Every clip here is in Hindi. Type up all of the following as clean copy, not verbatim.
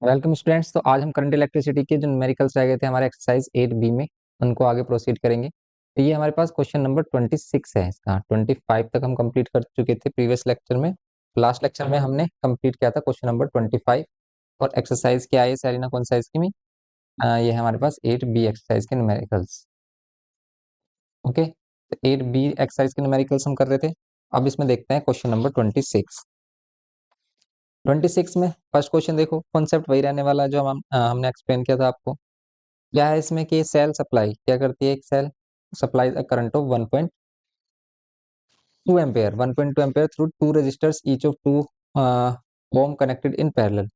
Welcome students. तो आज हम करंट इलेक्ट्रिसिटी के जो न्यूमेरिकल्स रह गए थे हमारे एक्सरसाइज 8 बी में, उनको आगे प्रोसीड करेंगे। तो ये हमारे पास क्वेश्चन नंबर 26 है। इसका 25 तक हम कंप्लीट कर चुके थे प्रीवियस लेक्चर में। लास्ट लेक्चर में हमने कंप्लीट किया था क्वेश्चन नंबर 25। और एक्सरसाइज क्या है सेरिना कौन साइज की में? ये है हमारे पास 8 बी एक्सरसाइज के न्यूमेरिकल्स। ओके, तो 8 बी एक्सरसाइज के न्यूमेरिकल्स हम कर रहे थे। अब इसमें देखते हैं क्वेश्चन नंबर 26 में फर्स्ट क्वेश्चन देखो, कॉन्सेप्ट वही रहने वाला है जो हमने एक्सप्लेन किया था आपको। क्या है इसमें कि सेल सप्लाई क्या करती है? एक cell supply current of 1.2 ampere 1.2 ampere through two resistors each of 2 ohm connected in parallel.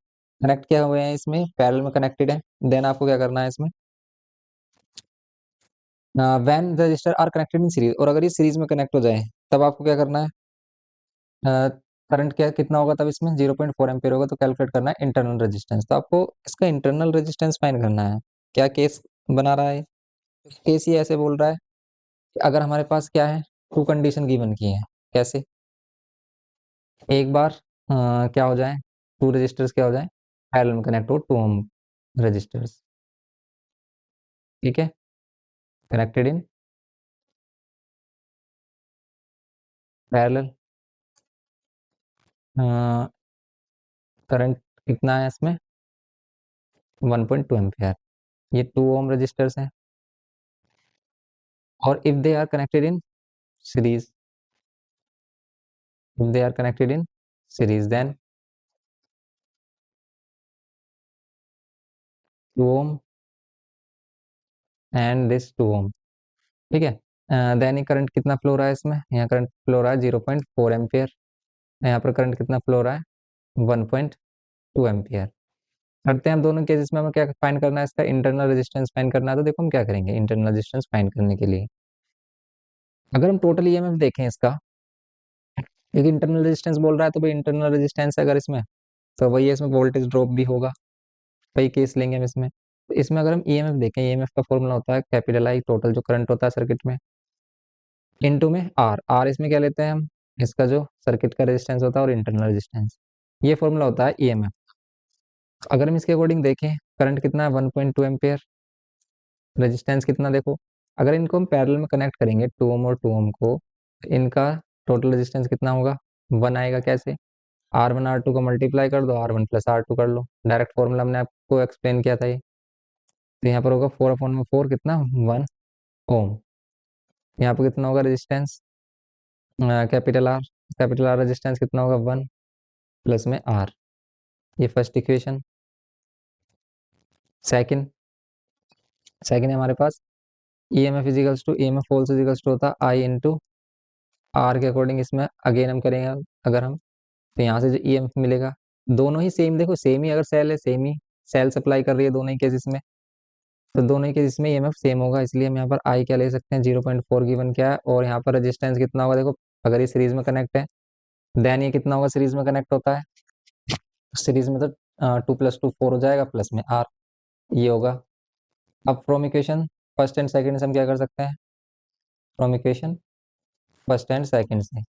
Connect क्या हुए हैं इसमें? पैरेलल में कनेक्टेड है। देन आपको क्या करना है इसमें? When resistor are connected in series, और अगर ये सीरीज में कनेक्ट हो जाए तब आपको क्या करना है? करंट क्या कितना होगा तब इसमें? 0.4 एम्पेयर होगा। तो कैलकुलेट करना है इंटरनल रेजिस्टेंस। तो आपको इसका इंटरनल रेजिस्टेंस फाइंड करना है। क्या केस बना रहा है? केस ही ऐसे बोल रहा है कि अगर हमारे पास क्या है, टू कंडीशन गिवन की है। कैसे? एक बार क्या हो जाए, टू रजिस्टर्स क्या हो जाए, पैरेलल में कनेक्ट हो, 2 ओम रजिस्टर्स। ठीक है, कनेक्टेड इन पैरेलल। करंट कितना है इसमें? 1.2 एम्पियर। ये 2 ओम रजिस्टर्स हैं। और if they are connected in series, if they are connected in series, then 2 ohm and this 2 ohm। ठीक है, दैनिक करंट कितना फ्लो रहा है इसमें? यहाँ करंट फ्लो रहा है 0.4 एम्पियर। यहाँ पर करंट कितना फ्लो रहा है? 1.2 एम्पियर। करते हैं हम दोनों केसेस में हमें क्या फाइंड करना है? इसका इंटरनल रेजिस्टेंस फाइंड करना है। तो देखो हम क्या करेंगे इंटरनल रेजिस्टेंस फाइंड करने के लिए। अगर हम टोटल ईएमएफ देखें इसका, एक इंटरनल रेजिस्टेंस बोल रहा है, तो भाई इंटरनल रेजिस्टेंस अगर इसमें, तो वही है, इसमें वोल्टेज ड्रॉप भी होगा। वही केस लेंगे हम इसमें। तो इसमें अगर हम ईएमएफ देखें, ईएमएफ का फॉर्मूला होता है कैपिटल आई, टोटल जो करंट होता है सर्किट में, इनटू में आर। आर इसमें क्या लेते हैं हम? इसका जो सर्किट का रेजिस्टेंस होता है और इंटरनल रेजिस्टेंस। ये फॉर्मूला होता है ईएमएफ। अगर हम इसके अकॉर्डिंग देखें, करंट कितना है? 1.2 एम्पियर। रेजिस्टेंस कितना देखो, अगर इनको हम पैरेलल में कनेक्ट करेंगे 2 ओम और 2 ओम को, तो इनका टोटल रेजिस्टेंस कितना होगा? 1 आएगा। कैसे? R1 R2 को मल्टीप्लाई कर दो, R1 प्लस R2 कर लो। डायरेक्ट फॉर्मूला हमने आपको एक्सप्लेन किया था ये। तो यहाँ पर होगा 4/4 कितना? 1 ओम। यहाँ पर कितना होगा resistance? Capital R. Capital R resistance कितना होगा? 1 प्लस में आर। ये फर्स्ट इक्वेशन। सेकंड सेकंड है हमारे पास EMF equals to EMF falls equals to होता है आई इंटू आर के अकॉर्डिंग। इसमें अगेन हम करेंगे अगर हम, तो यहाँ से जो ईएमएफ मिलेगा, दोनों ही सेम देखो, सेम ही अगर सेल है, सेम ही सेल सप्लाई कर रही है दोनों ही केसेस में, तो दोनों ही केसेस में ईएमएफ सेम होगा। इसलिए हम यहाँ पर आई क्या ले सकते हैं? 0.4 गिवन क्या है, और यहाँ पर रेजिस्टेंस कितना होगा देखो, अगर ये सीरीज में कनेक्ट है, देन ये कितना होगा? सीरीज में कनेक्ट होता है, सीरीज में तो 2 + 2 4 हो जाएगा, प्लस में आर, ये होगा। अब from equation first and second से हम क्या कर सकते हैं? From equation first and second से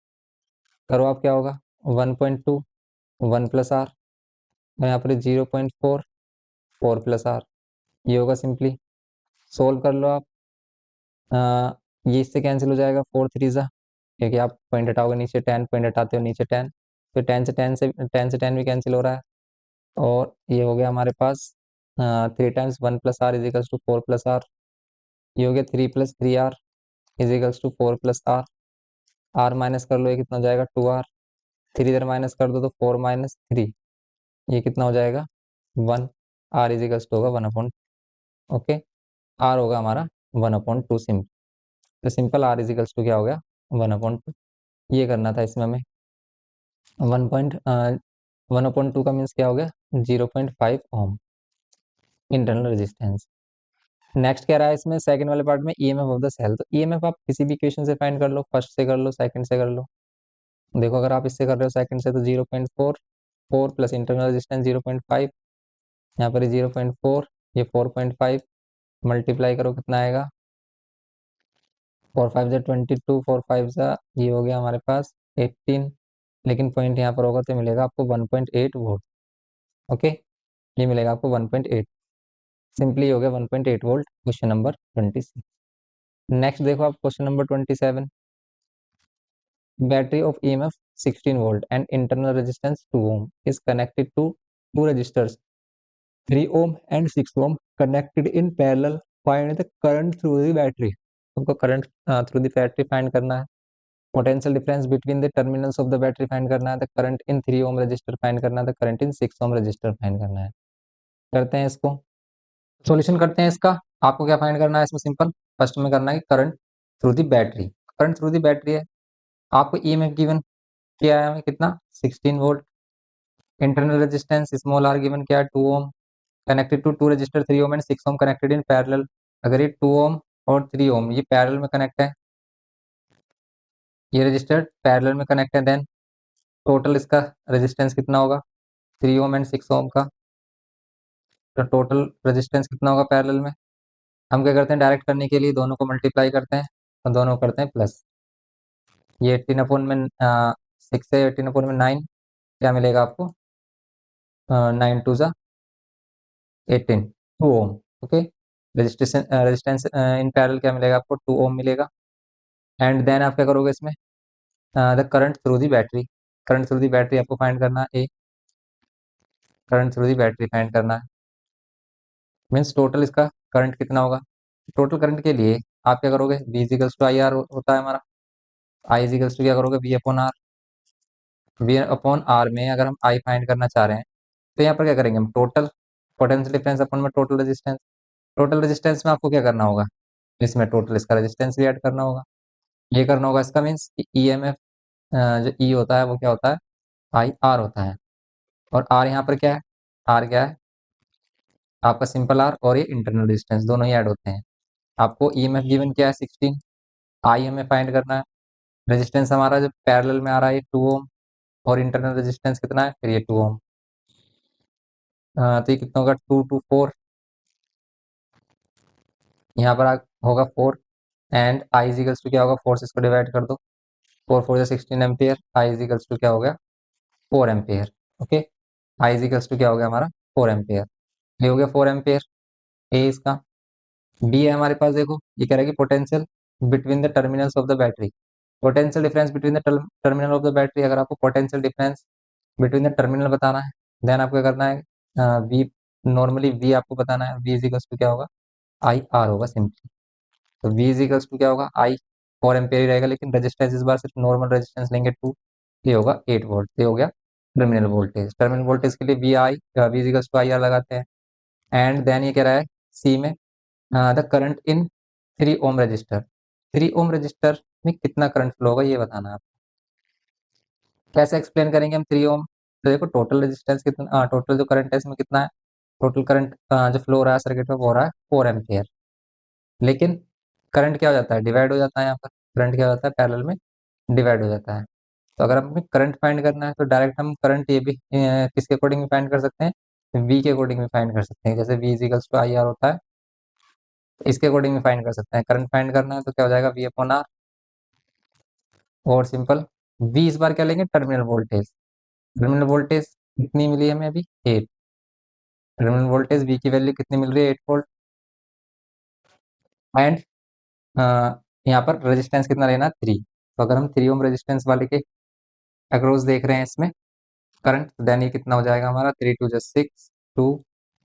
करो आप, क्या होगा? 1.2 1 प्लस आर, और यहाँ पर 0.4 4 प्लस आर, ये होगा। सिंपली सोल्व कर लो आप। ये इससे कैंसिल हो जाएगा, 4 3 जा, क्योंकि आप पॉइंट हटाओगे नीचे 10, पॉइंट हटाते हो नीचे 10, तो 10 से 10 भी कैंसिल हो रहा है। और ये हो गया हमारे पास 3 times 1 plus R equals to 4 plus R, ये हो गया 3 + 3 R equals to 4 plus R. R minus कर लो, ये कितना हो जाएगा? 2 आर। 3 इधर माइनस कर दो तो 4 - 3, ये कितना हो जाएगा? 1। आर इजिकल्स टू होगा 1/, ओके। आर होगा हमारा 1/2 सिंपल। तो सिंपल आर इजिकल्स टू क्या हो गया? 1/2। ये करना था इसमें हमें। 1/2 का मीन्स क्या हो गया? 0.5 ओम इंटरनल रेजिस्टेंस। नेक्स्ट कह रहा है इसमें सेकंड वाले पार्ट में ईएमएफ ऑफ द सेल। तो ईएमएफ आप किसी भी इक्वेशन से फाइंड कर लो, फर्स्ट से कर लो, सेकंड से कर लो। देखो अगर आप इससे कर रहे हो सेकंड से, तो 0.4 4 प्लस इंटरनल रेजिस्टेंस 0.5, यहाँ पर 0.4, ये 4.5 मल्टीप्लाई करो, कितना आएगा? 4 5 जा 22, 4 5 जा, ये हो गया हमारे पास 18। लेकिन पॉइंट यहाँ पर होगा तो मिलेगा आपको 1.8 वोल्ट, ओके। ये मिलेगा आपको 1.8। सिंपली हो गया 1.8 वोल्ट क्वेश्चन नंबर 26। नेक्स्ट देखो आप question number 27। Battery of EMF 16 volt and internal resistance 2 ohm is connected to two resistors 3 ohm and 6 ohm connected in parallel. Find the current through the battery. हमको current through the battery find करना है। Potential difference between the terminals of the battery find करना है। The current in 3 ohm register find करना है। The current in 6 ohm register find करना है। करते हैं इसको, सॉल्यूशन करते हैं इसका। आपको क्या फाइंड करना है इसमें? सिंपल, फर्स्ट में करना है current through the battery. Current through the battery है, आपको ईएमएफ गिवन किया है हमें कितना, 16 volt. Internal resistance small R given किया है 2 ohm connected to two resistor 3 ohm and 6 ohm connected in parallel. अगर ये 2 ohm और 3 ohm ये पैरेलल में कनेक्ट है, ये रजिस्टर पैरेलल में कनेक्ट है, देन टोटल इसका रेजिस्टेंस कितना होगा 3 ohm एंड 6 ohm का। तो टोटल रेजिस्टेंस कितना होगा पैरेलल में? हम क्या करते हैं, डायरेक्ट करने के लिए दोनों को मल्टीप्लाई करते हैं और दोनों को करते हैं प्लस। ये 18 अपॉन में 6 है, 18 अपॉन में 9 क्या मिलेगा आपको, 9 टू ज़ा 18, 2 ohm। Okay, resistance in parallel क्या मिलेगा आपको, 2 ohm मिलेगा। एंड देन आप क्या करोगे इसमें, the current through the battery. Current through the battery आपको फाइंड करना है, A current through the battery find करना है। मीन्स टोटल इसका करंट कितना होगा। टोटल करंट के लिए आप क्या करोगे, V equals to I R होता है हमारा। I इजिकल्स टू क्या करोगे, V upon R. V upon R में अगर हम I फाइंड करना चाह रहे हैं तो यहाँ पर क्या करेंगे हम, टोटल पोटेंशियल डिफरेंस अपॉन में टोटल रेजिस्टेंस। टोटल रेजिस्टेंस में आपको क्या करना होगा, इसमें टोटल इसका रेजिस्टेंस भी ऐड करना होगा। ये करना होगा इसका मीन्स EMF जो E होता है वो क्या होता है, IR होता है। और R यहाँ पर क्या है, R क्या है आपका सिंपल R, और ये इंटरनल रेजिस्टेंस दोनों ही ऐड होते हैं। आपको EMF गिवन क्या है 16, I हमें फाइंड करना है। रेजिस्टेंस हमारा जो पैरेलल में आ रहा है 2 ओम, और इंटरनल रेजिस्टेंस कितना है फिर ये 2 ओम। तो ये कितना होगा 2 टू 4, यहाँ पर होगा 4। एंड आई इजिकल्स टू क्या होगा, 4 से इसको डिवाइड कर दो, 4 4 16 एम्पियर। आई इजिकल्स टू क्या हो गया 4 ampere. Okay, I equals to क्या हो गया हमारा 4 एम्पियर। ये हो गया 4 एम्पियर ए इसका। बी है हमारे पास, देखो ये कह रहा है कि potential between the terminals of the battery. Potential difference between the terminal of the battery. अगर आपको potential difference between the terminal बताना है, देन आपको क्या करना है, वी नॉर्मली वी आपको बताना है। वी इजिकल्स टू क्या होगा, आई आर होगा सिंपली। तो वी इजिकल्स टू क्या होगा, आई 4 एम्पियर ही रहेगा, लेकिन रेजिस्टेंस इस बार सिर्फ नॉर्मल रेजिस्टेंस लेंगे 2, ये होगा 8 वोल्ट। ये हो गया टर्मिनल वोल्टेज। टर्मिनल वोल्टेज के लिए V equals to I R लगाते हैं। एंड देन ये कह रहा है सी में the current in 3 ohm resistor. 3 ohm resistor में कितना करंट फ्लो होगा ये बताना है आपको। कैसे एक्सप्लेन करेंगे हम 3 ओम, तो देखो टोटल रेजिस्टेंस कितना, टोटल जो करंट है इसमें कितना है, टोटल करंट जो फ्लो हो रहा है सर्किट में वो हो रहा है 4 एम्पियर। लेकिन करंट क्या हो जाता है, डिवाइड हो जाता है। यहाँ पर करंट क्या हो जाता है, पैरेलल में डिवाइड हो जाता है। तो अगर हमें करंट फाइंड करना है तो डायरेक्ट हम करंट ये भी किसके अकॉर्डिंग भी फाइंड कर सकते हैं, वी के अकॉर्डिंग भी फाइंड कर सकते हैं। जैसे V equals to I R होता है, इसके अकॉर्डिंग भी फाइंड कर सकते हैं। करंट फाइंड करना है तो क्या हो जाएगा, वी अपॉन आर। और सिंपल, वी इस बार क्या लेंगे, टर्मिनल वोल्टेज। टर्मिनल वोल्टेज कितनी मिली हमें अभी, 8। टर्मिनल वोल्टेज वी की वैल्यू कितनी मिल रही है, 8 वोल्ट। एंड यहाँ पर रेजिस्टेंस कितना लेना है, 3। तो अगर हम 3 ओम रेजिस्टेंस वाले के अक्रॉस देख रहे हैं इसमें करंट, देन ये कितना हो जाएगा हमारा, 3 टू 6 2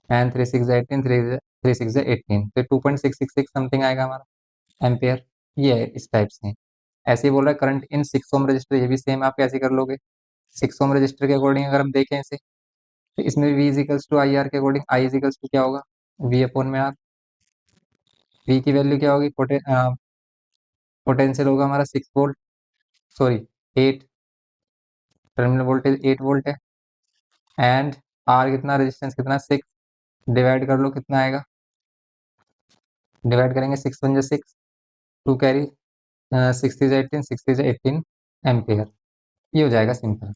एंड 3 6 18, 3 6 18, तो 2.666 समथिंग आएगा हमारा एम्पियर। ये है इस टाइप से। ऐसे ही बोल रहा है करंट इन 6 ओम रजिस्टर, ये भी सेम आप कैसे कर लोगे, 6 ओम रजिस्टर के अकॉर्डिंग अगर हम देखें इसे, तो इसमें V equals to I R के अकॉर्डिंग I इजिकल्स टू क्या होगा, V अपॉन में आर। V की वैल्यू क्या होगी, पोटेंशियल होगा हमारा 6 volt, sorry 8। Terminal voltage 8 volt है। एंड R कितना, रेजिस्टेंस कितना, 6। डिवाइड कर लो कितना आएगा, डिवाइड करेंगे 6 वन जा 6, 2 कैरी, 6 इज 18, 6 इज 18 एम्पियर। ये हो जाएगा सिंपल।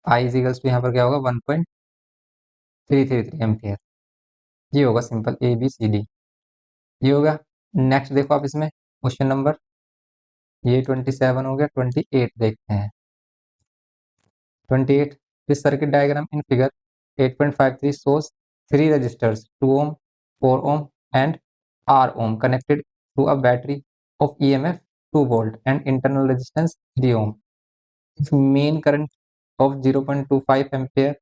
I इजिकल्स टू यहाँ पर क्या होगा 1.333 एम्पियर। ये होगा सिंपल ABCD, ये होगा। नेक्स्ट देखो आप इसमें क्वेश्चन नंबर, ये 27 हो गया, 28 देखते हैं। 28, this circuit diagram in figure 8.53 shows 3 resistors 2 ohm, 4 ohm and R ohm connected to a battery of EMF 2 volt and internal resistance 3 ohm. If main current of 0.25 ampere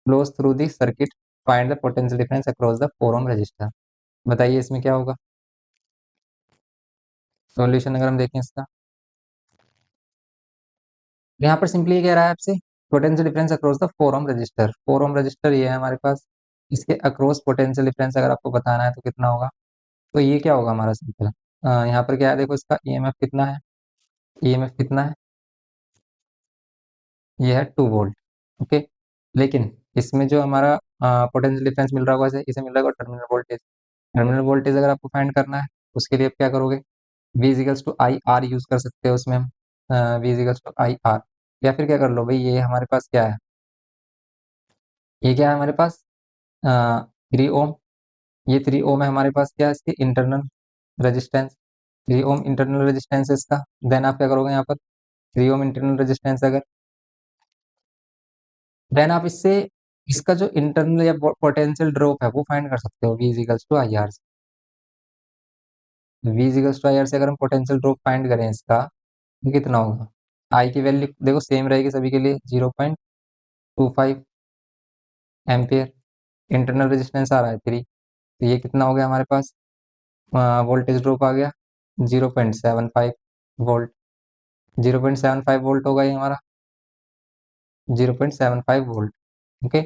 flows through the circuit, find the potential difference across the 4 ohm resistor. बताइए इसमें क्या होगा सॉल्यूशन अगर हम देखें इसका। यहाँ पर सिंपली कह रहा है आपसे potential difference across the 4 ohm resistor. 4 ohm resistor ये है हमारे पास, इसके अक्रॉस पोटेंशियल डिफरेंस अगर आपको बताना है तो कितना होगा, तो ये क्या होगा हमारा सिंपल। यहाँ पर क्या है, देखो इसका ईएमएफ कितना है, ईएमएफ कितना है, ये है 2 वोल्ट। ओके, लेकिन इसमें जो हमारा पोटेंशियल डिफरेंस मिल रहा होगा, इसे मिल रहा होगा टर्मिनल वोल्टेज। टर्मिनल वोल्टेज अगर आपको फाइंड करना है उसके लिए आप क्या करोगे, V equals to I R use कर सकते हो उसमें हम, V equals to I R, या फिर क्या कर लो भाई, ये हमारे पास क्या है, ये क्या है हमारे पास 3 ओम, ये 3 ओम है हमारे पास, क्या है इसकी इंटरनल रेजिस्टेंस, 3 ओम इंटरनल रेजिस्टेंस है इसका। देन आप क्या करोगे यहाँ पर, 3 ओम इंटरनल रेजिस्टेंस अगर, देन आप इससे इसका जो इंटरनल या पोटेंशियल ड्रॉप है वो फाइंड कर सकते हो V equals to I R से। V equals to I R से अगर हम पोटेंशियल ड्रॉप फाइंड करें इसका, तो कितना होगा, आई की वैल्यू देखो सेम रहेगी सभी के लिए 0.25 एम्पियर, इंटरनल रेजिस्टेंस आ रहा है 3, तो ये कितना हो गया हमारे पास, वोल्टेज ड्रॉप आ गया 0.75 वोल्ट, 0.75 वोल्ट होगा ये हमारा, 0.75 वोल्ट। ओके,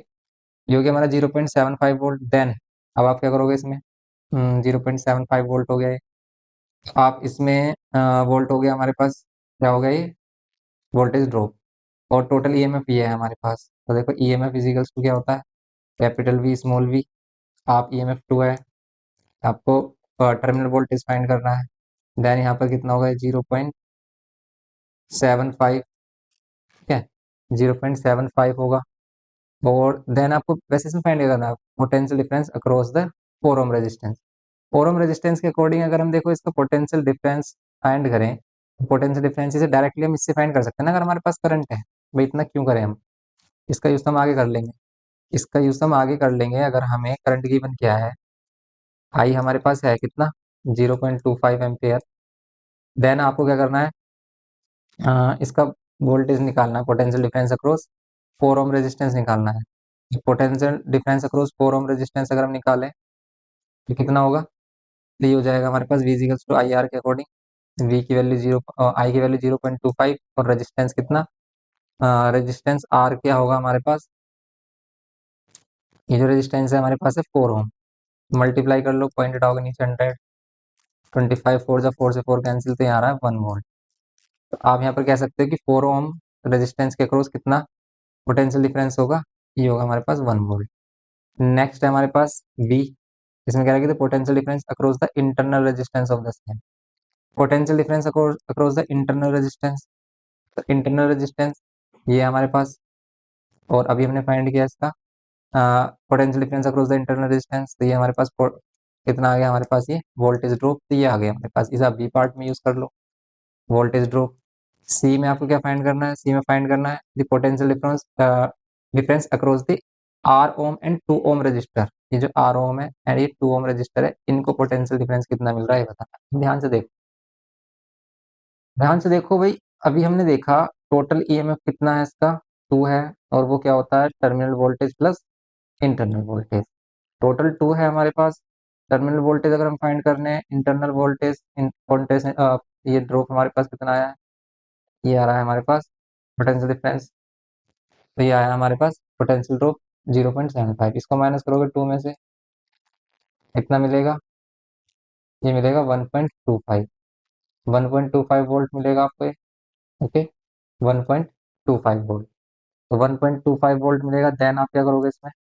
ये हो गया हमारा 0.75 वोल्ट। देन अब आप क्या करोगे इसमें, 0.75 वोल्ट हो गया ये, आप इसमें वोल्ट हो गया हमारे पास, क्या हो गया ये, वोल्टेज ड्रॉप, और टोटल ईएमएफ ये है हमारे पास। तो देखो ईएमएफ इजिकल्स टू क्या होता है, कैपिटल वी स्मॉल वी, आप ईएमएफ 2 है, आपको टर्मिनल वोल्टेज फाइंड करना है। देन यहाँ पर कितना होगा, 0.75, ठीक है, 0.75 होगा। और देन आपको वैसे इसमें फाइंड करना है potential difference across the 4 ohm resistance. 4 ohm resistance के अकॉर्डिंग अगर हम देखो इसका पोटेंशियल डिफरेंस फाइंड करें, पोटेंशियल डिफरेंस इसे डायरेक्टली हम इससे फाइंड कर सकते हैं ना, अगर हमारे पास करंट है, भाई इतना क्यों करें हम, इसका यूज हम आगे कर लेंगे, इसका यूज हम आगे कर लेंगे। अगर हमें करंट गिवन क्या है, आई हमारे पास है कितना, 0.25 एम्पियर। देन आपको क्या करना है, इसका वोल्टेज निकालना है, potential difference across 4 ohm resistance निकालना है। Potential difference across 4 ohm resistance अगर हम निकालें तो कितना होगा, तो ये हो जाएगा हमारे पास V equals to I R के अकॉर्डिंग, V की वैल्यू 0, आई की वैल्यू 0.25 और रेजिस्टेंस कितना, रेजिस्टेंस R क्या होगा हमारे पास, ये जो रेजिस्टेंस है हमारे पास है 4 ओम, मल्टीप्लाई कर लो, पॉइंट हटाओगे नीचे 100, 25 4 जा 4 से 4 कैंसिल, तो यहाँ आ रहा है 1 वोल्ट। तो आप यहाँ पर कह सकते हो कि 4 ओम रेजिस्टेंस के अक्रॉस कितना पोटेंशियल डिफरेंस होगा, ये होगा हमारे पास 1 वोल्ट। नेक्स्ट है हमारे पास V, इसमें कह रहा है कि potential difference across the internal resistance of the same, potential difference across the internal resistance, तो इंटरनल रेजिस्टेंस ये है हमारे पास, और अभी हमने फाइंड किया इसका potential difference across the internal resistance, तो ये हमारे पास कितना आ गया हमारे पास, ये वोल्टेज ड्रॉप, तो ये आ गया हमारे पास, इसे आप बी पार्ट में यूज कर लो, वोल्टेज ड्रॉप। सी में आपको क्या फाइंड करना है, सी में फाइंड करना है the potential difference difference across the R ohm and 2 ohm resistor. ये जो आर ओम है एंड ये 2 ओम रजिस्टर है, इनको पोटेंशियल डिफरेंस कितना मिल रहा है ये बताना। ध्यान से देखो, ध्यान से देखो भाई, अभी हमने देखा टोटल ईएमएफ कितना है इसका, 2 है, और वो क्या होता है terminal voltage plus internal voltage, total 2 है हमारे पास। टर्मिनल वोल्टेज अगर हम फाइंड करने हैं, इंटरनल वोल्टेज ये ड्रॉप हमारे पास कितना आया है, ये आ रहा है हमारे पास पोटेंशियल डिफरेंस, तो ये आया हमारे पास पोटेंशियल ड्रॉप 0.75, इसको माइनस करोगे 2 में से कितना मिलेगा, ये मिलेगा 1.25, 1.25 वोल्ट मिलेगा आपको ये। ओके, 1.25 वोल्ट, तो 1.25 वोल्ट मिलेगा। देन आप क्या करोगे इसमें,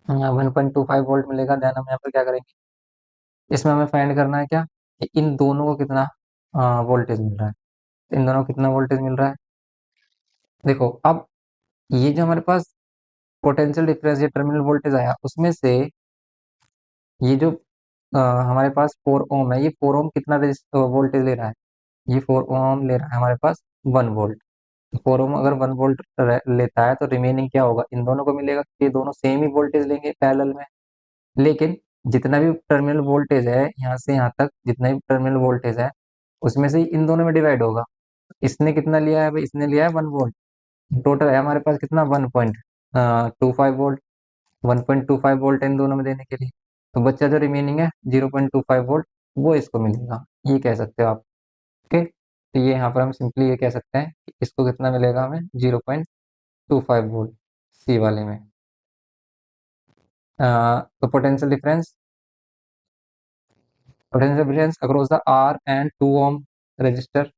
1.25 वोल्ट मिलेगा। देन हम यहाँ पर क्या करेंगे, इसमें हमें फाइंड करना है क्या, कि इन दोनों को कितना वोल्टेज मिल रहा है, इन दोनों को कितना वोल्टेज मिल रहा है। देखो अब ये जो हमारे पास पोटेंशियल डिफरेंस या टर्मिनल वोल्टेज आया, उसमें से ये जो हमारे पास 4 ओम है, ये 4 ओम कितना वोल्टेज ले रहा है, ये 4 ओम ले रहा है हमारे पास 1 वोल्ट। 4 ओम अगर 1 वोल्ट लेता है तो रिमेनिंग क्या होगा, इन दोनों को मिलेगा, ये दोनों सेम ही वोल्टेज लेंगे पैरेलल में। लेकिन जितना भी टर्मिनल वोल्टेज है यहाँ से यहाँ तक, जितना भी टर्मिनल वोल्टेज है उसमें से इन दोनों में डिवाइड होगा। इसने कितना लिया है भाई, इसने लिया है 1 वोल्ट। टोटल है हमारे पास कितना, 1.25 वोल्ट। 1.25 वोल्ट इन दोनों में देने के लिए, तो बच्चा जो रिमेनिंग है 0.25 वोल्ट, वो इसको मिलेगा, ये कह सकते हो आप। ओके, तो ये यहाँ पर हम सिंपली ये कह सकते हैं कि इसको कितना मिलेगा हमें, 0.25 वोल्ट सी वाले में। तो potential difference across the R and 2 ohm resistor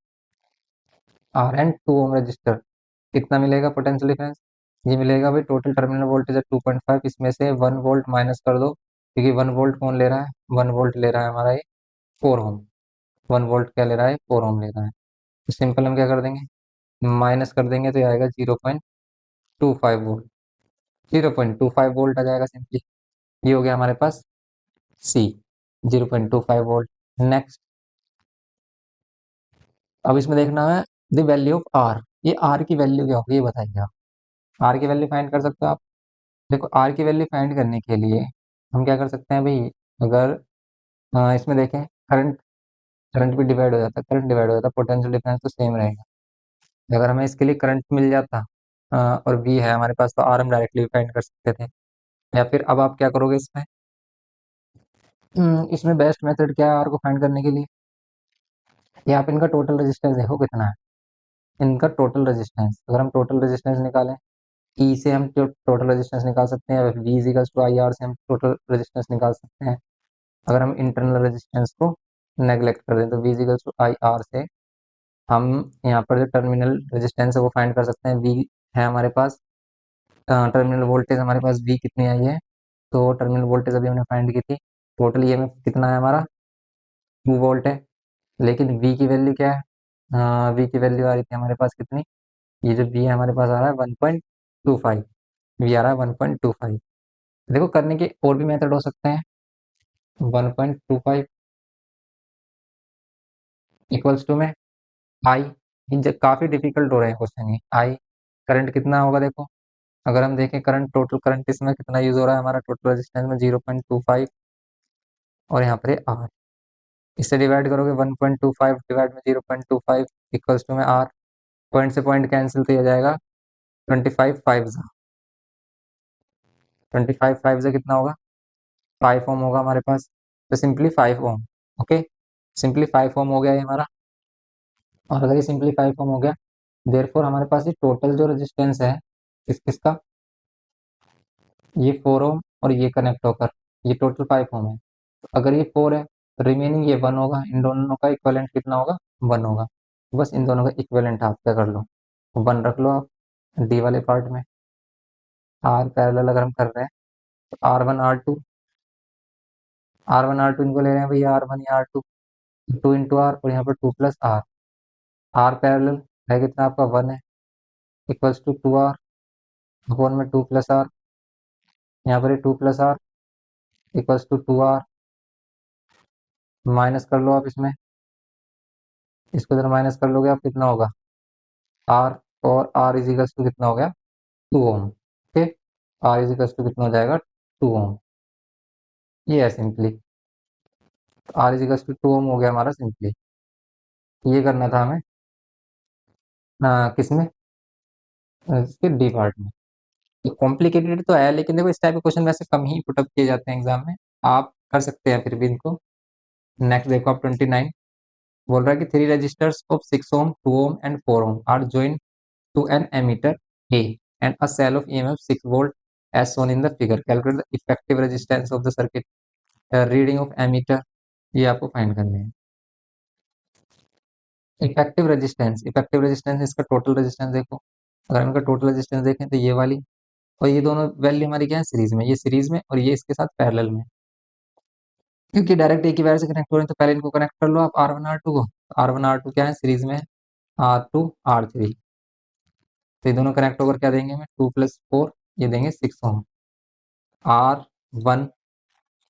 कितना मिलेगा पोटेंशियल डिफरेंस, ये मिलेगा भाई, टोटल टर्मिनल वोल्टेज है 2.5, इसमें से 1 वोल्ट माइनस कर दो, क्योंकि 1 वोल्ट कौन ले रहा है, 1 वोल्ट ले रहा है हमारा ये 4 ओम। 1 वोल्ट क्या ले रहा है, 4 ओम ले रहा है। तो सिंपल हम क्या कर देंगे, माइनस कर देंगे तो ये आएगा 0.25 वोल्ट। 0.25 वोल्ट आ जाएगा सिंपली। ये हो गया हमारे पास सी, 0.25 वोल्ट। नेक्स्ट, अब इसमें देखना है द वैल्यू ऑफ आर, ये आर की वैल्यू क्या होगी ये बताइए आप। आर की वैल्यू फाइंड कर सकते हो आप। देखो आर की वैल्यू फाइंड करने के लिए हम क्या कर सकते हैं भाई, अगर इसमें देखें करंट, करंट भी डिवाइड हो जाता है, करंट डिवाइड हो जाता है, पोटेंशियल डिफरेंस तो सेम रहेगा। अगर हमें इसके लिए करंट मिल जाता और वी है हमारे पास, तो आर हम डायरेक्टली फाइंड कर सकते थे। या फिर अब आप क्या करोगे इसमें, इसमें बेस्ट मेथड क्या है आर को फाइंड करने के लिए, ये आप इनका टोटल रेजिस्टेंस देखो कितना है। इनका टोटल रेजिस्टेंस, अगर हम टोटल रेजिस्टेंस निकालें, ई से हम टोटल रेजिस्टेंस निकाल सकते हैं, V equals to I R से हम टोटल रेजिस्टेंस निकाल सकते हैं। अगर हम इंटरनल रेजिस्टेंस को नेग्लेक्ट कर दें तो V equals to I R से हम यहाँ पर जो टर्मिनल रेजिस्टेंस है वो फाइंड कर सकते हैं। वी है हमारे पास, टर्मिनल वोल्टेज हमारे पास वी कितनी आई है, तो टर्मिनल वोल्टेज अभी हमने फाइंड की थी, टोटल ईएमएफ कितना है हमारा, 2 वोल्ट है। लेकिन वी की वैल्यू क्या है, वी की वैल्यू आ रही थी हमारे पास कितनी, ये जो वी हमारे पास आ रहा है 1.25, वी आ रहा है 1.25। देखो करने के और भी मेथड हो सकते हैं। 1.25 इक्वल्स टू में आई, काफी डिफिकल्ट हो रहे हैं क्वेश्चन ये। आई करंट कितना होगा देखो, अगर हम देखें करंट, टोटल करंट इसमें कितना यूज हो रहा है हमारा, टोटल रेजिस्टेंस में 0.25, और यहाँ पर आर, इससे डिवाइड करोगे 1.25 डिवाइड में 0.25 इक्वल्स टू में आर, पॉइंट से पॉइंट कैंसिल तो हो जाएगा, 25 से कितना होगा, 5 ओम होगा हमारे पास, तो सिंपली 5 ओम। ओके, सिंपली 5 ओम हो गया ये हमारा। और अगर ये सिंपली 5 ओम हो गया, देयरफॉर हमारे पास ये टोटल जो रेजिस्टेंस है किसका, ये 4 ओम और ये कनेक्ट होकर ये टोटल 5 ओम है। तो अगर ये 4 है तो रिमेनिंग ये 1 होगा, इन दोनों का इक्विवेलेंट कितना होगा, 1 होगा। बस इन दोनों का इक्विवेलेंट आप क्या कर लो, 1 रख लो आप डी वाले पार्ट में। आर पैरेलल अगर हम कर रहे हैं तो आर वन आर टू इनको ले रहे हैं भैया, R1 या R2, 2 × R और यहाँ पर 2 + R। आर पैरेलल है कितना आपका, 1 है, इक्वल्स टू 2R अपॉन में 2 + R, यहाँ पर 2 + R equals to 2R। Minus कर लो आप इसमें, इसको जरा माइनस कर लोगे आप कितना होगा, R, और R इजिकल्स टू कितना हो गया, 2 ओम। ओके, R इजिकल्स टू कितना हो जाएगा, 2 ओम। ये है सिंपली, R इजिकल्स टू 2 ओम हो गया हमारा सिंपली। ये करना था हमें किसमें, इसके डी पार्ट में। ये कॉम्प्लिकेटेड तो है, लेकिन देखो इस टाइप के क्वेश्चन वैसे कम ही पुटअप किए जाते हैं एग्जाम में, आप कर सकते हैं फिर भी इनको। नेक्स्ट देखो आप 29, बोल रहा है कि 3 resistors of 6 ohm, 2 ohm and 4 ohm are joined to an ammeter A and a cell of EMF 6 volt as shown in the figure. Calculate the effective resistance of the circuit. Reading of ammeter, ये आपको फाइंड करने हैं। इफेक्टिव रेजिस्टेंस इसका टोटल रेजिस्टेंस देखो, अगर हम इनका टोटल रेजिस्टेंस देखें तो ये वाली और ये दोनों वैल्यू हमारी क्या है, सीरीज में, ये सीरीज में और ये इसके साथ पैरेलल में। क्योंकि डायरेक्ट एक ही वायर से कनेक्ट हो रहे हैं तो पहले इनको कनेक्ट कर लो आप R1 R2 को। R1 R2 क्या है सीरीज में, R2 R3, तो ये दोनों कनेक्ट होकर क्या देंगे हमें, 2 + 4, ये देंगे 6 ओम। R1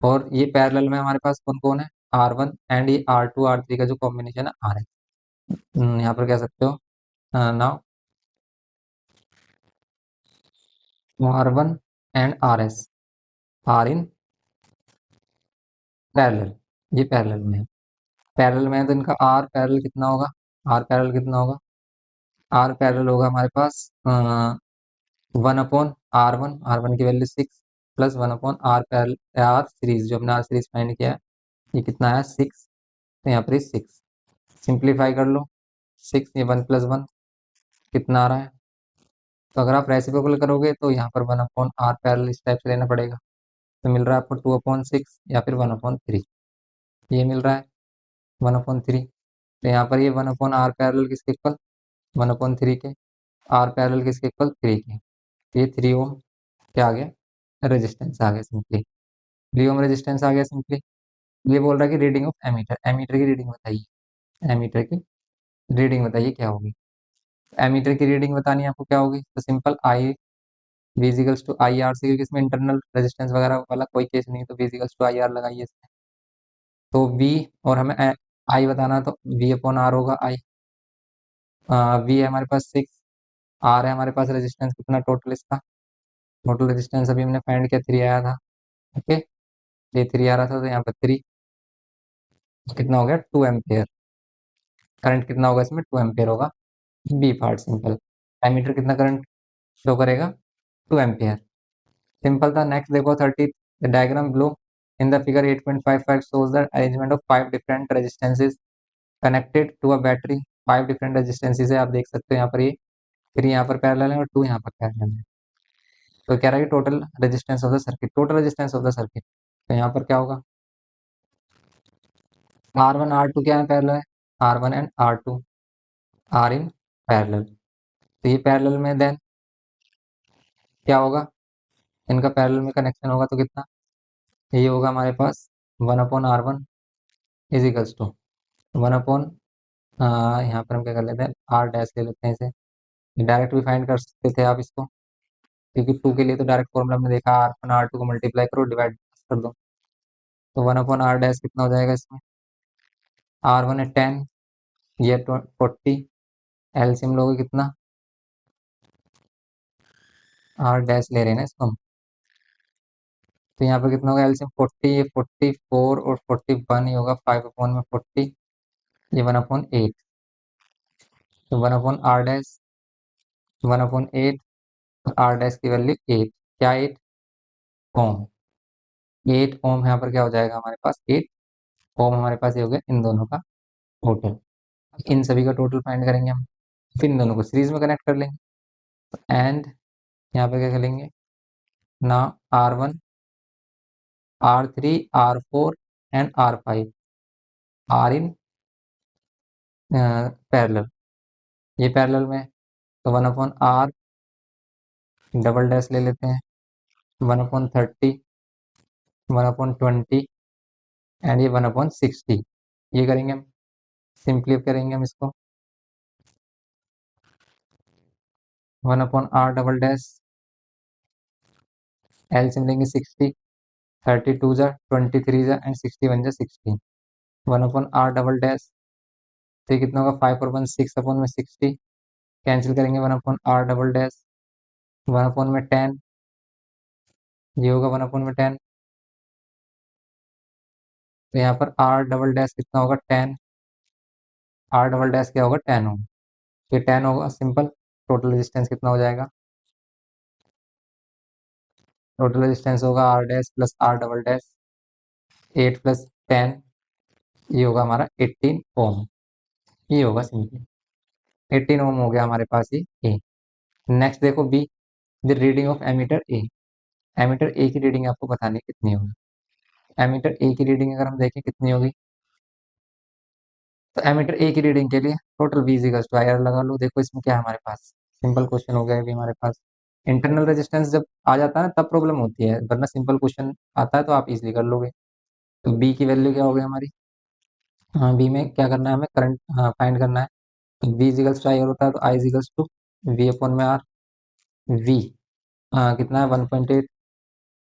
और ये पैरेलल में हमारे पास कौन कौन है, R1 एंड ये R2 R3 का जो कॉम्बिनेशन है R है। यहाँ पर कह सकते हो now R1 and RS are in parallel, ये पैरेलल में है। पैरेलल में है तो इनका आर पैरेलल कितना होगा, आर पैरेलल कितना होगा, आर पैरेलल होगा हमारे पास 1/R1, R1 की value 6 plus 1/R parallel R series, जो हमने आर सीरीज फाइंड किया है, ये कितना है 6, तो यहाँ पर 6 सिंप्लीफाई कर लो, 6 ये 1 + 1 कितना आ रहा है, तो अगर आप रेसिप्रोकल करोगे तो यहाँ पर 1/R पैरेलल इस टाइप से लेना पड़ेगा, तो मिल रहा है आपको 2/6 या फिर 1/3, ये मिल रहा है 1/3। तो यहाँ पर ये 1/R पैरेलल किसके इक्वल, 1/3 के, आर पैरेलल किसके इक्वल 3 के, ये 3 ओम क्या आ गया, रेजिस्टेंस आ गया सिंपली, 3 ओम रेजिस्टेंस आ गया सिंपली। ये बोल रहा है कि रीडिंग ऑफ एमीटर, एमीटर की रीडिंग बताइए, एमीटर की रीडिंग बताइए क्या होगी। एमीटर की रीडिंग बतानी है आपको क्या होगी, तो simple I V equals to I R से, क्योंकि इसमें इंटरनल रेजिस्टेंस वगैरह वाला कोई केस नहीं है, तो V equals to I R लगाइए इसमें, तो V और हमें आई बताना है, तो V/R होगा आई, V है हमारे पास 6, R है हमारे पास रेजिस्टेंस कितना टोटल इसका, टोटल रेजिस्टेंस अभी हमने फाइंड किया 3 आया था, ओके, ये 3 आ रहा था, तो यहाँ पर 3 कितना हो गया 2 एम्पियर, करंट कितना होगा इसमें 2 एम्पियर होगा, बी पार्ट सिंपल। एमीटर कितना करंट शो करेगा 2 एम्पियर, सिंपल था। नेक्स्ट देखो 30, the diagram below in the figure 8.55 shows the arrangement of 5 different resistances connected to a battery, 5 different resistances है, आप देख सकते हो यहाँ पर, ये 3 यहाँ पर पैरेलल है और 2 यहाँ पर पैरेलल है, तो कह रहा है कि total resistance of the circuit, total resistance of the circuit, तो यहाँ पर क्या होगा, R1 R2 क्या है पैरेलल है, R1 and R2 are in parallel, तो ये पैरेलल में देन क्या होगा, इनका पैरेलल में कनेक्शन होगा तो कितना, ये होगा हमारे पास 1/R1 इजिकल्स टू 1 यहाँ पर हम क्या कर लेते हैं, आर डैश ले लेते हैं इसे, डायरेक्ट भी फाइंड कर सकते थे आप इसको, क्योंकि 2 के लिए तो डायरेक्ट फॉर्मूला हमने देखा, R1 R2 को मल्टीप्लाई करो डिवाइड कर दो, तो 1/R डैश कितना हो जाएगा इसमें, R1 है 10, ये 40, एलसीएम लोगे कितना, आर डैश ले रहे हैं ना इसको हम, तो यहाँ पर कितना होगा एलसीएम 40, ये 44 और 41 ही होगा, 5/40, ये 1/8, तो 1/R डैश 1/8, आर डैश की वैल्यू 8, क्या 8 ओम, 8 ओम यहाँ पर क्या हो जाएगा हमारे पास, 8 ओम हमारे पास ये हो गया इन दोनों का टोटल, इन सभी का टोटल फाइंड करेंगे हम, फिर इन दोनों को सीरीज में कनेक्ट कर लेंगे, एंड यहाँ पर क्या करेंगे ना, R1 R3 R4 and R5 are in parallel, ये पैरेलल में, तो 1/R डबल डैश ले लेते हैं, 1/30, 1/20 एंड ये 1/60, ये करेंगे हम, सिंपली करेंगे हम इसको, 1/R डबल डैश, एलसीएम लेंगे 60, 32 जा 23 जा एंड 61 जा 60, 1/R डबल डैश, तो ये कितना होगा 5/6/60, कैंसिल करेंगे 1/R डबल डैश, 1/10, ये होगा 1/10, तो यहाँ पर R डबल डैश कितना होगा 10, R डबल डैश क्या होगा 10 होगा, ये 10 होगा सिंपल, टोटल रेजिस्टेंस कितना हो जाएगा, टोटल रेजिस्टेंस होगा R dash plus R double dash 8 + 10, ये होगा हमारा 18 ओम, ये होगा सिंपली 18 ओम हो गया हमारे पास ये ए। नेक्स्ट देखो B, the reading of ammeter A, ammeter A की रीडिंग आपको बतानी है कितनी होगी, एमीटर ए की रीडिंग अगर हम देखें कितनी होगी, तो एमीटर ए की रीडिंग के लिए total V equals to I R लगा लो, देखो इसमें क्या है हमारे पास, सिंपल क्वेश्चन हो गया अभी हमारे पास, इंटरनल रेजिस्टेंस जब आ जाता है ना तब प्रॉब्लम होती है, वरना सिंपल क्वेश्चन आता है तो आप इजीली कर लोगे। तो बी की वैल्यू क्या होगी हमारी, हाँ बी में क्या करना है हमें, करंट हाँ फाइंड करना है, तो V equals to I R होता है, तो I equals to V/R, V कितना है 1.8,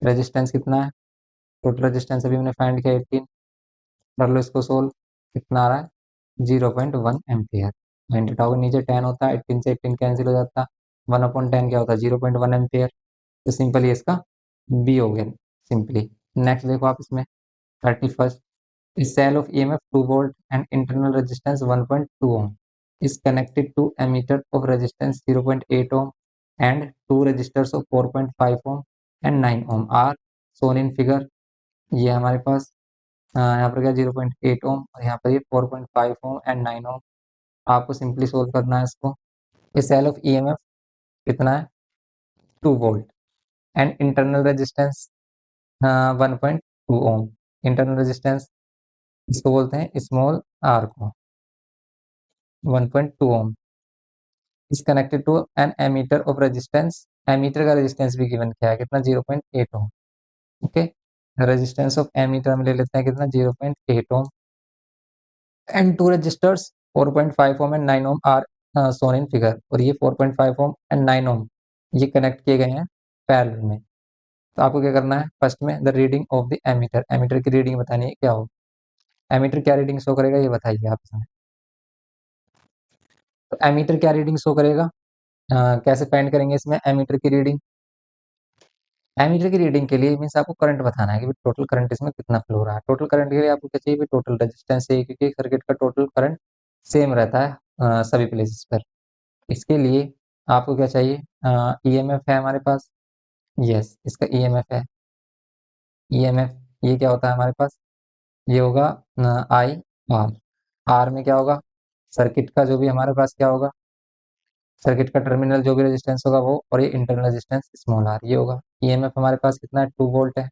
रेजिस्टेंस कितना है, टोटल रेजिस्टेंस अभी हमने फाइंड किया 18, कर लो इसको सोल्व, कितना आ रहा है 0.1 एम्पियर, होगा नीचे 10 होता है, 18 से 18 कैंसिल हो जाता, 1/10 क्या होता है 0.1 एम्पियर, तो सिंपल ये इसका बी हो गया सिंपली। नेक्स्ट देखो आप इसमें 31st, a cell of EMF 2 volt and internal resistance 1.2 ohm is connected to ammeter of resistance 0.8 ohm and two resistors of 4.5 ohm and 9 ohm are shown in figure। ये हमारे पास यहाँ पर क्या 0.8 ओम और यहाँ पर ये 4.5 ओम एंड 9 ओम। आपको सिंपली सोल्व करना है इसको। इस सेल ऑफ ईएमएफ कितना है 2 volt and internal resistance 1.2 ohm. Internal resistance इसको बोलते हैं स्मॉल आर को 1.2 ohm is connected to an ammeter of resistance. Ammeter का रेजिस्टेंस भी गिवन किया है कितना 0.8 ohm. Okay, resistance of ammeter हम ले लेते हैं कितना 0.8 ohm and two resistors 4.5 ohm and 9 ohm are shown in figure. और ये 4.5 ओम एंड 9 ओम ये कनेक्ट किए गए हैं पैरेलल में। तो आपको क्या करना है फर्स्ट में the reading of the ammeter, ammeter की रीडिंग बतानी है क्या हो। एमीटर क्या रीडिंग शो करेगा ये बताइए आप इसमें। तो एमीटर क्या रीडिंग शो करेगा, कैसे फाइंड करेंगे इसमें एमीटर की रीडिंग। एमीटर की रीडिंग के लिए मीन्स आपको करंट बताना है कि टोटल करंट इसमें कितना फ्लो हो रहा है। टोटल करंट के लिए आपको क्या चाहिए टोटल रेजिस्टेंस चाहिए क्योंकि सर्किट का टोटल करंट सेम रहता है सभी प्लेसेस पर। इसके लिए आपको क्या चाहिए ईएमएफ है हमारे पास। यस इसका ईएमएफ है। ईएमएफ ये क्या होता है हमारे पास, ये होगा आई आर। आर में क्या होगा सर्किट का जो भी हमारे पास क्या होगा, सर्किट का टर्मिनल जो भी रेजिस्टेंस होगा वो, और ये इंटरनल रेजिस्टेंस स्मॉल आर ये होगा। ईएमएफ हमारे पास कितना है 2 वोल्ट है।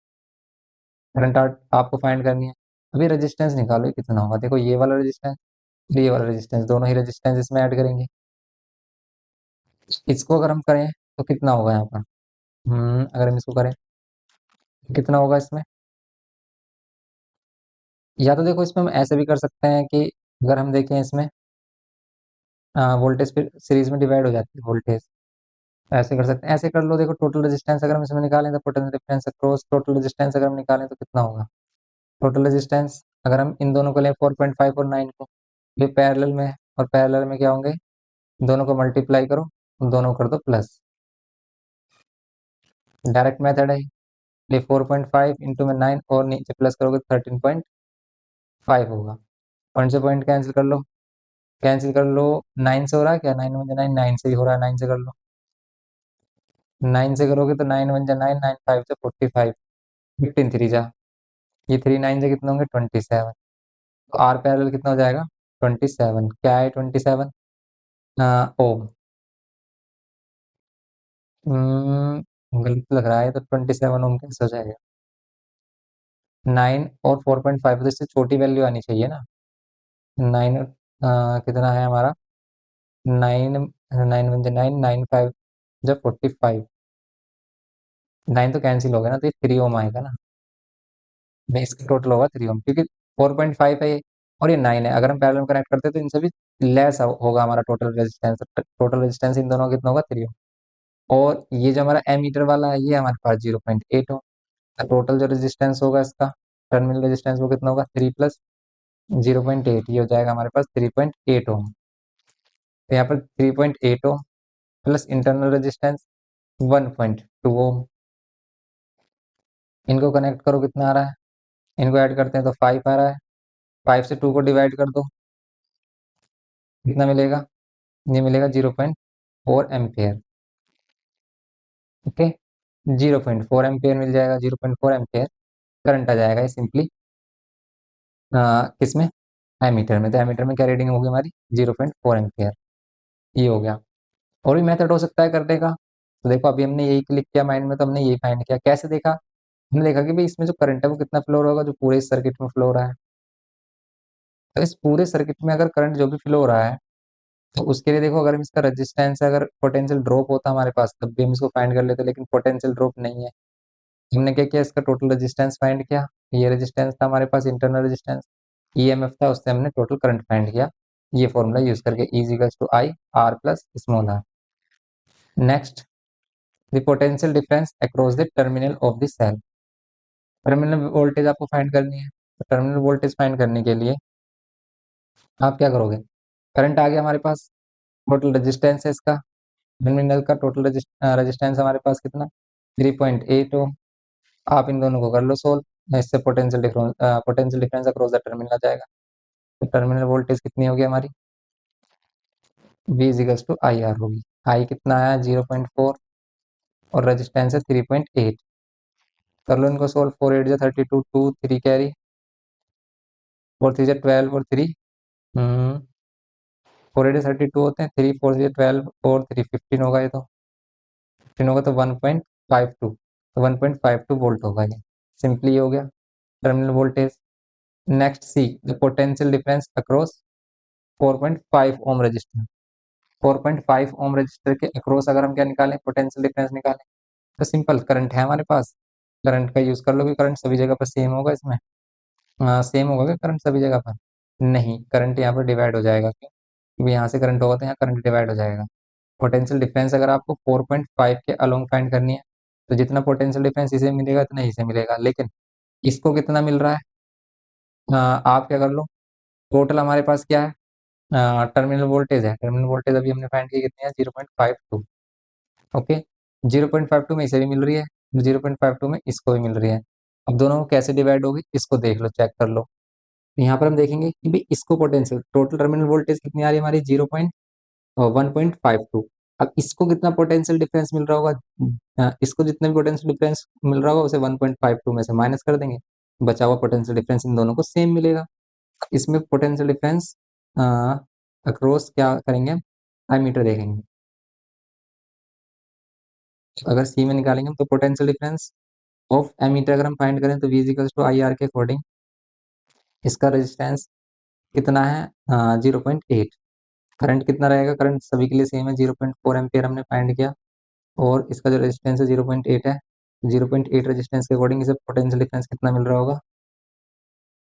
करंट आपको फाइंड करनी है। अभी रेजिस्टेंस निकालो ये कितना होगा। देखो ये वाला रेजिस्टेंस ये वाला रेजिस्टेंस दोनों ही रेजिस्टेंस इसमें ऐड करेंगे। इसको अगर हम करें तो कितना होगा यहाँ पर, अगर हम इसको करें तो कितना होगा इसमें। या तो देखो इसमें हम ऐसे भी कर सकते हैं कि अगर हम देखें इसमें वोल्टेज फिर सीरीज में डिवाइड हो जाती है वोल्टेज। ऐसे कर सकते हैं, ऐसे कर लो। देखो टोटल रेजिस्टेंस अगर हम इसमें निकालें तो potential difference across total resistance अगर हम निकालें तो कितना होगा। टोटल रेजिस्टेंस अगर हम इन दोनों को लें 4.5 और 9 को, ये पैरेलल में है और पैरेलल में क्या होंगे दोनों को मल्टीप्लाई करो दोनों कर दो प्लस। डायरेक्ट मेथड है ये 4.5 इंटू में 9 और नीचे प्लस करोगे 13.5 होगा। पॉइंट से पॉइंट कैंसिल कर लो, कैंसिल कर लो। 9 से हो रहा है क्या 9 वन 9, 9 से ही हो रहा है 9 से कर लो। 9 से करोगे तो 9 वन 9, 9 5 से 45, 15 3 जा, ये 3 9 से कितने होंगे 27। तो आर पैरेलल कितना हो जाएगा 27। क्या है 27 ओम। गलत लग रहा है तो 27 ओम कैसे हो जाएगा। 9 और 4.5 तो इससे छोटी वैल्यू आनी चाहिए ना। 9 कितना है हमारा 9 9 वन 9, 9 5 जब 45, 9 तो कैंसिल हो गया ना तो ये 3 ओम आएगा ना। नहीं इसका टोटल होगा 3 ओम क्योंकि 4.5 है ये और ये 9 है। अगर हम पैरेलल में कनेक्ट करते हैं तो इनसे भी लेस होगा हमारा total resistance. Total resistance in दोनों का कितना होगा 3 ओम। और ये जो हमारा एमीटर वाला है ये हमारे पास 0.8 ओम। टोटल जो रेजिस्टेंस होगा इसका टर्मिनल रेजिस्टेंस वो कितना होगा 3 प्लस 0.8, ये हो जाएगा हमारे पास 3.8 ओम। तो यहाँ पर 3.8 ओम प्लस इंटरनल रेजिस्टेंस 1.2 ओम। इनको कनेक्ट करो कितना आ रहा है, इनको ऐड करते हैं तो 5 आ रहा है। 5 से 2 को डिवाइड कर दो कितना मिलेगा, ये मिलेगा 0.4 एम्पियर। ओके 0.4 एम्पियर मिल जाएगा। 0.4 एम्पियर करंट आ जाएगा ये सिंपली किसमें एमीटर में। तो एमीटर में क्या रीडिंग होगी हमारी 0.4 एम्पियर। ये हो गया। और भी मेथड हो सकता है करने का। तो देखो अभी हमने यही क्लिक किया माइंड में तो हमने यही फाइंड किया। कैसे देखा, हमने देखा कि भाई इसमें जो करंट है वो कितना फ्लो होगा जो पूरे सर्किट में फ्लो हो रहा है। तो इस पूरे सर्किट में अगर करंट जो भी फ्लो हो रहा है तो उसके लिए देखो अगर हम इसका रेजिस्टेंस अगर पोटेंशियल ड्रॉप होता हमारे पास तब भी हम इसको फाइंड कर लेते, लेकिन पोटेंशियल ड्रॉप नहीं है। हमने क्या किया इसका टोटल रेजिस्टेंस फाइंड किया। ये रेजिस्टेंस था हमारे पास इंटरनल रेजिस्टेंस, ईएमएफ था उससे हमने टोटल करंट फाइंड किया ये फॉर्मूला यूज करके E equals to I R plus small R. Next the potential difference across the terminal of the cell. Terminal voltage आपको फाइंड करनी है। तो टर्मिनल वोल्टेज फाइंड करने के लिए आप क्या करोगे, करंट आ गया हमारे पास, टोटल रेजिस्टेंस है इसका टर्मिनल का टोटल रेजिस्टेंस हमारे पास कितना 3.8 ओम। आप इन दोनों को कर लो सोल्व, इससे potential difference across the terminal आ जाएगा। तो टर्मिनल वोल्टेज कितनी होगी हमारी, V equals to I R होगी। आई कितना आया 0.4 और रेजिस्टेंस है 3.8। कर लो इनको सोल्व, 4 8 32, 2 3 कैरी, 4 3 12 और 3 4 8 32 होते हैं, 3 4 12 और 3 15 होगा, ये तो 15 होगा तो 1.52, तो 1.52 वोल्ट होगा ये। सिंपली हो गया terminal voltage. Next see the potential difference across 4.5 ohm resistor. 4.5 ohm resistor के अक्रॉस अगर हम क्या निकालें, पोटेंशियल डिफरेंस निकालें, तो सिंपल करंट है हमारे पास, करंट का यूज कर लो कि करंट सभी जगह पर सेम होगा इसमें। सेम होगा क्या करंट सभी जगह पर, नहीं, करंट यहाँ पर डिवाइड हो जाएगा, क्योंकि यहाँ से करंट होगा तो यहाँ करंट डिवाइड हो जाएगा। पोटेंशियल डिफरेंस अगर आपको 4.5 के अलोंग फाइंड करनी है, तो जितना पोटेंशियल डिफरेंस इसे मिलेगा इतना इसे मिलेगा, लेकिन इसको कितना मिल रहा है, आप क्या कर लो, टोटल हमारे पास क्या है, टर्मिनल वोल्टेज है, टर्मिनल वोल्टेज अभी हमने फाइंड की कितनी है 0.52। ओके, 0.52 में इसे भी मिल रही है, 0.52 में इसको भी मिल रही है। अब दोनों को कैसे डिवाइड होगी इसको देख लो, चेक कर लो। यहाँ पर हम देखेंगे कि भाई इसको पोटेंशियल टोटल टर्मिनल वोल्टेज कितनी आ रही है हमारी 1.52। अब इसको कितना पोटेंशियल डिफरेंस मिल रहा होगा, इसको जितना भी पोटेंशियल डिफरेंस मिल रहा होगा उसे 1.52 में से माइनस कर देंगे, बचा हुआ पोटेंशियल डिफरेंस इन दोनों को सेम मिलेगा। इसमें पोटेंशियल डिफरेंस अक्रॉस क्या करेंगे, एमीटर देखेंगे। अगर सी में निकालेंगे तो पोटेंशियल डिफरेंस ऑफ एमीटर अगर हम फाइंड करें तो V equals to I R के अकॉर्डिंग इसका रेजिस्टेंस कितना है 0.8। करंट कितना रहेगा, करंट सभी के लिए सेम है, 0.4 एम्पियर हमने फाइंड किया, और इसका जो रेजिस्टेंस है 0.8 है। 0.8 रेजिस्टेंस के अकॉर्डिंग इसे पोटेंशियल डिफरेंस कितना मिल रहा होगा,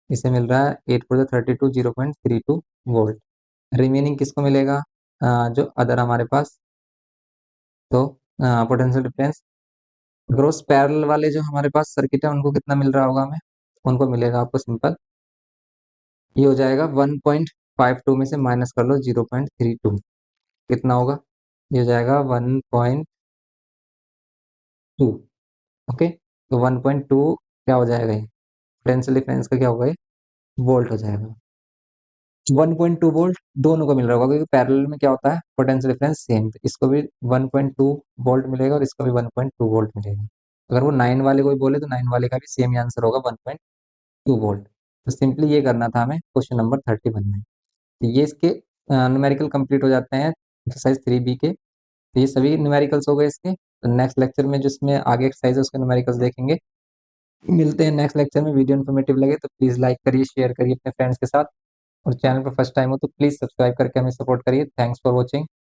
इसे मिल रहा है 8 4 32 0.32 वोल्ट। रिमेनिंग किसको मिलेगा, जो अदर हमारे पास, तो पोटेंशियल डिफरेंस ग्रोस पैरेलल वाले जो हमारे पास सर्किट है उनको कितना मिल रहा होगा हमें, उनको मिलेगा आपको सिंपल, ये हो जाएगा 1.52 में से माइनस कर लो 0.32, कितना होगा, ये हो जाएगा 1.2। ओके, तो 1.2 क्या हो जाएगा, ये पोटेंशियल डिफरेंस का क्या होगा, ये वोल्ट हो जाएगा। 1.2 वोल्ट दोनों को मिल रहा होगा, क्योंकि पैरेलल में क्या होता है पोटेंशियल डिफरेंस सेम, तो इसको भी 1.2 वोल्ट मिलेगा और इसको भी 1.2 वोल्ट मिलेगा। अगर वो 9 वाले कोई बोले तो 9 वाले का भी सेम ही आंसर होगा 1.2 वोल्ट। तो सिंपली ये करना था हमें क्वेश्चन नंबर 31 में। तो ये इसके न्यूमेरिकल कंप्लीट हो जाते हैं एक्सरसाइज 3B के। तो ये सभी न्यूमेरिकल्स हो गए इसके। तो नेक्स्ट लेक्चर में जिसमें आगे एक्सरसाइज है उसके न्यूमेरिकल्स देखेंगे। मिलते हैं नेक्स्ट लेक्चर में। वीडियो इन्फॉर्मेटिव लगे तो प्लीज़ लाइक करिए, शेयर करिए अपने फ्रेंड्स के साथ, और चैनल पर फर्स्ट टाइम हो तो प्लीज़ सब्सक्राइब करके हमें सपोर्ट करिए। Thanks for watching.